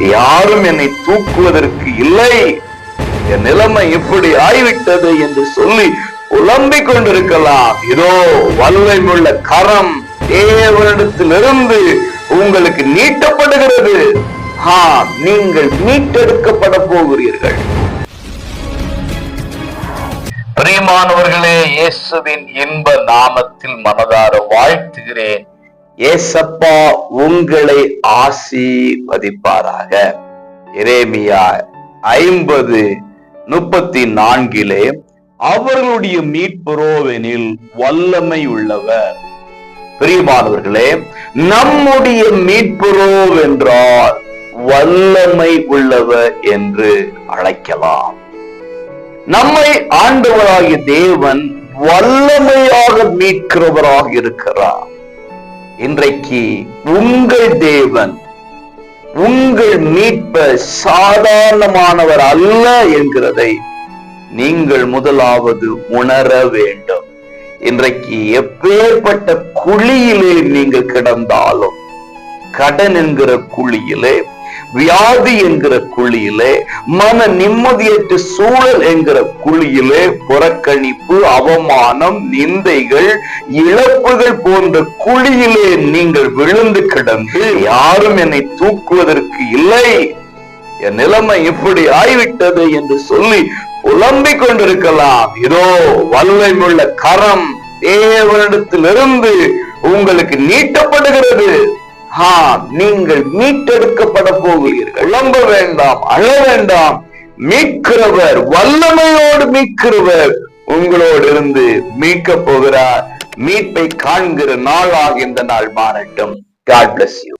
யாரும் என்னை தூக்குவதற்கு இல்லை, என் நிலைமை இப்படி ஆய்விட்டது என்று சொல்லி புலம்பிக் கொண்டிருக்கலாம். இதோ வல்லமையுள்ள கரம் தேவனிடத்திலிருந்து உங்களுக்கு நீட்டப்படுகிறது. நீங்கள் மீட்டெடுக்கப்பட போகிறீர்கள். பிரியமானவர்களே, இயேசுவின் இன்ப நாமத்தில் மனதார வாழ்த்துகிறேன். ஏசப்பா உங்களை ஆசீர்வதிப்பாராக. எரேமியா 50:34 அவர்களுடைய மீட்பரோவெனில் வல்லமை உள்ளவர். பிரியமானவர்களே, நம்முடைய மீட்பரோவென்றால் வல்லமை உள்ளவர் என்று அழைக்கலாம். நம்மை ஆண்டவராகிய தேவன் வல்லமையாக மீட்கிறவராக இருக்கிறார். இன்றைக்கு உங்கள் தேவன், உங்கள் மீட்பர் சாதாரணமானவர் அல்ல என்கிறதை நீங்கள் முதலாவது உணர வேண்டும். இன்றைக்கு எப்பேற்பட்ட குழியிலே நீங்கள் கிடந்தாலும், கடன் என்கிற குழியிலே, வியாதி என்கிற குழியிலே, மன நிம்மதியற்ற சூழல் என்கிற குழியிலே, புறக்கணிப்பு, அவமானம், நிந்தைகள், இழப்புகள் போன்ற குழியிலே நீங்கள் விழுந்து கிடந்து யாரும் என்னை தூக்குவதற்கு இல்லை, என் நிலைமை இப்படி ஆய்விட்டது என்று சொல்லி புலம்பிக் கொண்டிருக்கலாம். இதோ வல்லமையுள்ள கரம் தேவனிடத்திலிருந்து உங்களுக்கு நீட்டப்படுகிறது. நீங்கள் மீட்டெடுக்கப்பட போகிறீர்கள். புலம்ப வேண்டாம், அழ வேண்டாம். மீட்கிறவர், வல்லமையோடு மீட்கிறவர் உங்களோடு இருந்து மீட்க போகிறார். மீட்பை காண்கிற நாளாக இந்த நாள் மாறட்டும். God bless you.